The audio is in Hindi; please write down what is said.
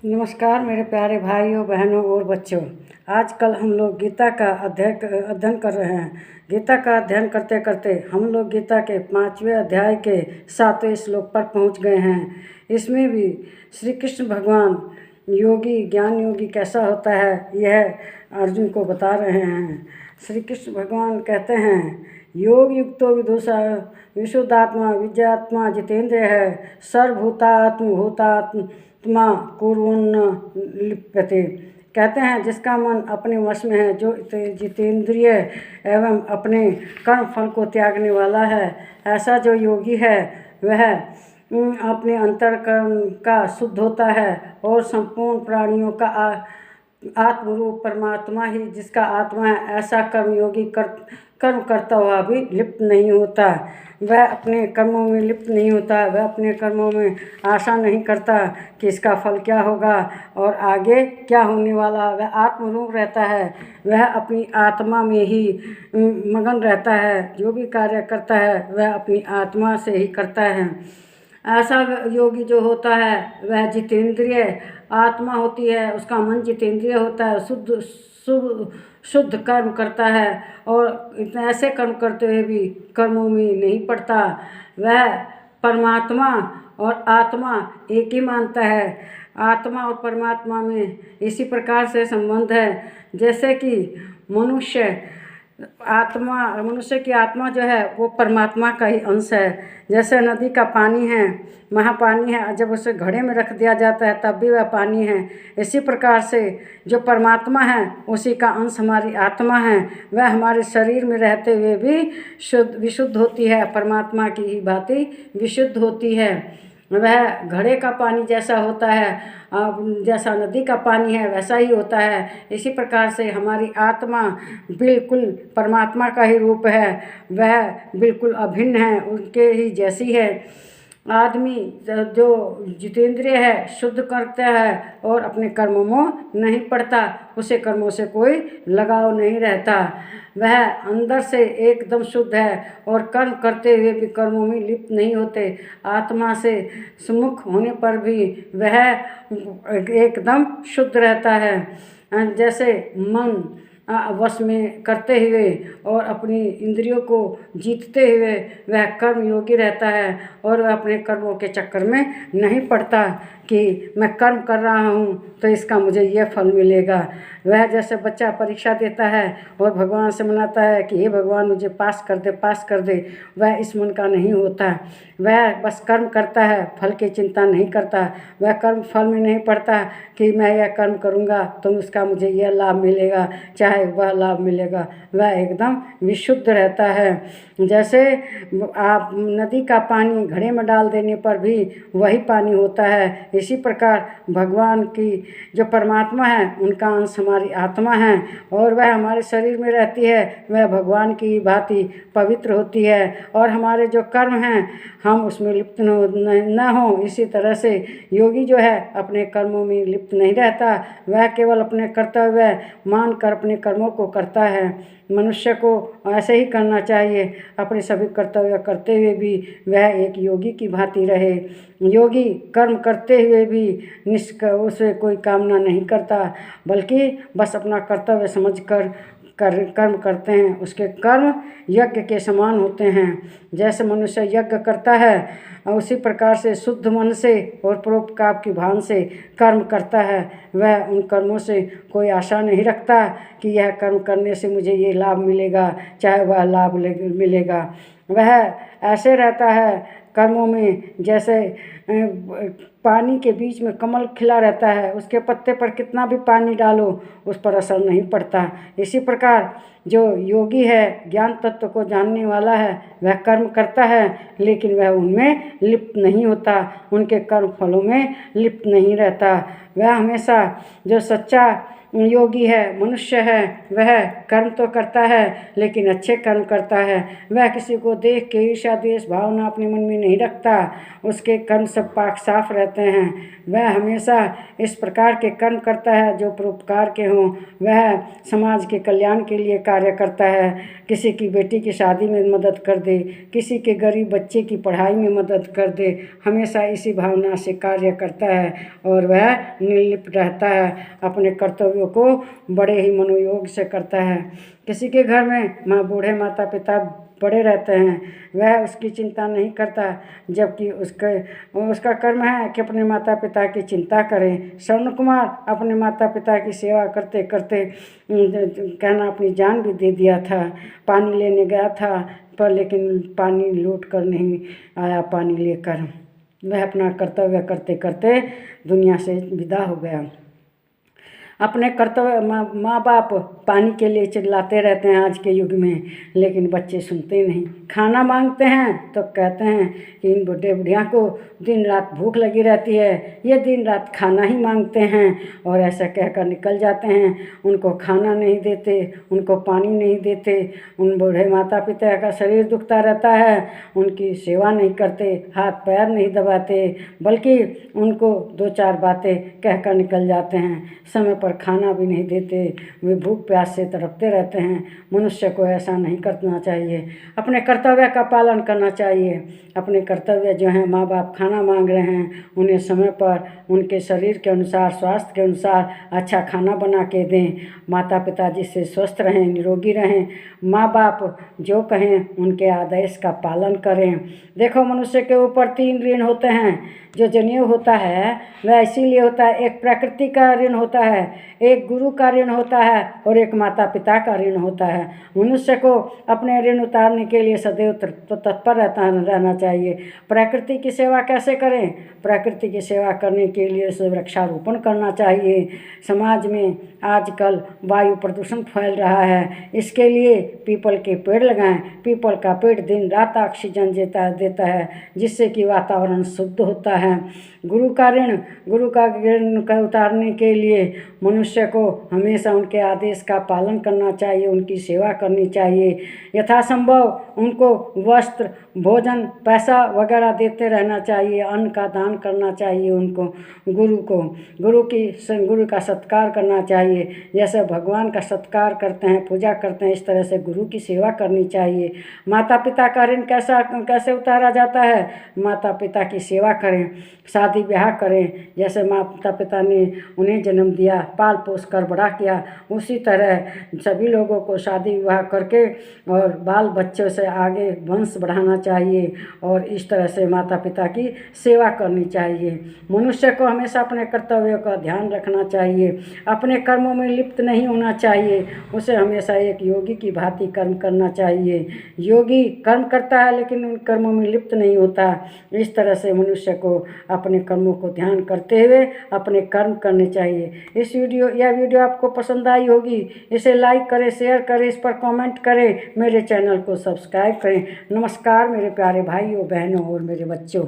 नमस्कार मेरे प्यारे भाइयों बहनों और बच्चों। आजकल हम लोग गीता का अध्ययन कर रहे हैं। गीता का अध्ययन करते करते हम लोग गीता के 5वें अध्याय के 7वें श्लोक पर पहुंच गए हैं। इसमें भी श्री कृष्ण भगवान योगी ज्ञान योगी कैसा होता है यह अर्जुन को बता रहे हैं। श्री कृष्ण भगवान कहते हैं, योग युक्तो विदुषा विशुद्धात्मा विजयात्मा जितेंद्रिय है, सर्वभूतात्मा कुर्वन्न लिप्यते। कहते हैं जिसका मन अपने वश में है, जो जितेंद्रिय एवं अपने कर्म फल को त्यागने वाला है, ऐसा जो योगी है वह अपने अंतःकरण का शुद्ध होता है और संपूर्ण प्राणियों का आत्मरूप परमात्मा ही जिसका आत्मा है, ऐसा कर्मयोगी कर्म करता हुआ भी लिप्त नहीं होता। वह अपने कर्मों में लिप्त नहीं होता। वह अपने कर्मों में आशा नहीं करता कि इसका फल क्या होगा और आगे क्या होने वाला। वह आत्मरूप रहता है। वह अपनी आत्मा में ही मगन रहता है। जो भी कार्य करता है वह अपनी आत्मा से ही करता है। ऐसा योगी जो होता है वह जितेंद्रिय आत्मा होती है, उसका मन जितेंद्रिय होता है, शुद्ध कर्म करता है और इतने ऐसे कर्म करते हुए भी कर्मों में नहीं पड़ता। वह परमात्मा और आत्मा एक ही मानता है। आत्मा और परमात्मा में इसी प्रकार से संबंध है जैसे कि मनुष्य की आत्मा जो है वो परमात्मा का ही अंश है। जैसे नदी का पानी है, महापानी है, जब उसे घड़े में रख दिया जाता है तब भी वह पानी है। इसी प्रकार से जो परमात्मा है उसी का अंश हमारी आत्मा है। वह हमारे शरीर में रहते हुए भी विशुद्ध होती है, परमात्मा की ही भांति विशुद्ध होती है। वह घड़े का पानी जैसा होता है, जैसा नदी का पानी है वैसा ही होता है। इसी प्रकार से हमारी आत्मा बिल्कुल परमात्मा का ही रूप है। वह बिल्कुल अभिन्न है, उनके ही जैसी है। आदमी जो जितेंद्रिय है, शुद्ध करता है और अपने कर्मों में नहीं पड़ता, उसे कर्मों से कोई लगाव नहीं रहता। वह अंदर से एकदम शुद्ध है और कर्म करते हुए भी कर्मों में लिप्त नहीं होते। आत्मा से सुमुख होने पर भी वह एकदम शुद्ध रहता है। जैसे मन वश में करते हुए और अपनी इंद्रियों को जीतते हुए वह कर्म योगी रहता है और वह अपने कर्मों के चक्कर में नहीं पड़ता कि मैं कर्म कर रहा हूँ तो इसका मुझे यह फल मिलेगा। वह जैसे बच्चा परीक्षा देता है और भगवान से मनाता है कि हे भगवान मुझे पास कर दे, वह इस मन का नहीं होता। वह बस कर्म करता है, फल की चिंता नहीं करता। वह कर्म फल में नहीं पड़ता कि मैं यह कर्म करूँगा तो उसका मुझे यह लाभ मिलेगा, चाहे वह लाभ मिलेगा। वह एकदम विशुद्ध रहता है। जैसे आप नदी का पानी घड़े में डाल देने पर भी वही पानी होता है, इसी प्रकार भगवान की जो परमात्मा है उनका अंश हमारी आत्मा है और वह हमारे शरीर में रहती है। वह भगवान की भांति पवित्र होती है और हमारे जो कर्म हैं हम उसमें लिप्त न हो। इसी तरह से योगी जो है अपने कर्मों में लिप्त नहीं रहता। वह केवल अपने कर्तव्य मान कर अपने कर्मों को करता है। मनुष्य को ऐसे ही करना चाहिए, अपने सभी कर्तव्य करते हुए भी वह एक योगी की भांति रहे। योगी कर्म करते हुए भी उसे कोई कामना नहीं करता, बल्कि बस अपना कर्तव्य समझकर कर्म करते हैं। उसके कर्म यज्ञ के समान होते हैं। जैसे मनुष्य यज्ञ करता है उसी प्रकार से शुद्ध मन से और परोपकार की भान से कर्म करता है। वह उन कर्मों से कोई आशा नहीं रखता कि यह कर्म करने से मुझे ये लाभ मिलेगा, चाहे वह लाभ मिलेगा। वह ऐसे रहता है कर्मों में जैसे पानी के बीच में कमल खिला रहता है, उसके पत्ते पर कितना भी पानी डालो उस पर असर नहीं पड़ता। इसी प्रकार जो योगी है, ज्ञान तत्व को जानने वाला है, वह कर्म करता है लेकिन वह उनमें लिप्त नहीं होता, उनके कर्म फलों में लिप्त नहीं रहता। वह हमेशा जो सच्चा योगी है, मनुष्य है, वह कर्म तो करता है लेकिन अच्छे कर्म करता है। वह किसी को देख के ईर्ष्या द्वेष भावना अपने मन में नहीं रखता, उसके कर्म सब पाक साफ रहते हैं। वह हमेशा इस प्रकार के कर्म करता है जो परोपकार के हों। वह समाज के कल्याण के लिए कार्य करता है, किसी की बेटी की शादी में मदद कर दे, किसी के गरीब बच्चे की पढ़ाई में मदद कर दे, हमेशा इसी भावना से कार्य करता है और वह निर्लिप्त रहता है, अपने कर्तव्यों को बड़े ही मनोयोग से करता है। किसी के घर में बूढ़े माता पिता बड़े रहते हैं, वह उसकी चिंता नहीं करता, जबकि उसका कर्म है कि अपने माता पिता की चिंता करें। स्वर्ण कुमार अपने माता पिता की सेवा करते करते कहना अपनी जान भी दे दिया था। पानी लेने गया था पर लेकिन पानी लौट कर नहीं आया, पानी लेकर वह अपना कर्तव्य करते करते दुनिया से विदा हो गया। अपने कर्तव्य माँ बाप पानी के लिए चिल्लाते रहते हैं आज के युग में, लेकिन बच्चे सुनते नहीं। खाना मांगते हैं तो कहते हैं कि इन बुढ़े बुढ़िया को दिन रात भूख लगी रहती है, ये दिन रात खाना ही मांगते हैं, और ऐसा कहकर निकल जाते हैं। उनको खाना नहीं देते, उनको पानी नहीं देते। उन बूढ़े माता पिता का शरीर दुखता रहता है, उनकी सेवा नहीं करते, हाथ पैर नहीं दबाते, बल्कि उनको दो चार बातें कहकर निकल जाते हैं। समय पर खाना भी नहीं देते, वे भूख प्यास से तड़पते रहते हैं। मनुष्य को ऐसा नहीं करना चाहिए, अपने कर्तव्य का पालन करना चाहिए। अपने कर्तव्य जो हैं, माँ बाप खाना मांग रहे हैं, उन्हें समय पर उनके शरीर के अनुसार, स्वास्थ्य के अनुसार अच्छा खाना बना के दें। माता पिता जिससे स्वस्थ रहें, निरोगी रहें, माँ बाप जो कहें उनके आदेश का पालन करें। देखो, मनुष्य के ऊपर 3 ऋण होते हैं। जो जनेऊ होता है वह इसीलिए होता है, एक प्रकृति का ऋण होता है, एक गुरु का ऋण होता है और एक माता पिता का ऋण होता है। मनुष्य को अपने ऋण उतारने के लिए सदैव तत्पर रहना चाहिए। प्रकृति की सेवा कैसे करें? प्रकृति की सेवा करने के लिए उसे वृक्षारोपण करना चाहिए। समाज में आजकल वायु प्रदूषण फैल रहा है, इसके लिए पीपल के पेड़ लगाएं। पीपल का पेड़ दिन रात ऑक्सीजन देता है, जिससे कि वातावरण शुद्ध होता है। गुरु का ऋण का उतारने के लिए मनुष्य को हमेशा उनके आदेश का पालन करना चाहिए, उनकी सेवा करनी चाहिए। यथासंभव उनको वस्त्र, भोजन, पैसा वगैरह देते रहना चाहिए, अन्न का दान करना चाहिए। उनको गुरु का सत्कार करना चाहिए। जैसे भगवान का सत्कार करते हैं, पूजा करते हैं, इस तरह से गुरु की सेवा करनी चाहिए। माता पिता का ऋण कैसे उतारा जाता है? माता पिता की सेवा करें, शादी ब्याह करें। जैसे माता पिता ने उन्हें जन्म दिया, पाल पोस कर बड़ा किया, उसी तरह सभी लोगों को शादी विवाह करके और बाल बच्चों से आगे वंश बढ़ाना चाहिए और इस तरह से माता पिता की सेवा करनी चाहिए। मनुष्य को हमेशा अपने कर्तव्यों का ध्यान रखना चाहिए, अपने कर्मों में लिप्त नहीं होना चाहिए। उसे हमेशा एक योगी की भांति कर्म करना चाहिए। योगी कर्म करता है लेकिन उन कर्मों में लिप्त नहीं होता। इस तरह से मनुष्य को अपने कर्मों को ध्यान करते हुए अपने कर्म करने चाहिए। यह वीडियो आपको पसंद आई होगी, इसे लाइक करें, शेयर करें, इस पर कमेंट करें, मेरे चैनल को सब्सक्राइब करें। नमस्कार मेरे प्यारे भाइयों, बहनों और मेरे बच्चों।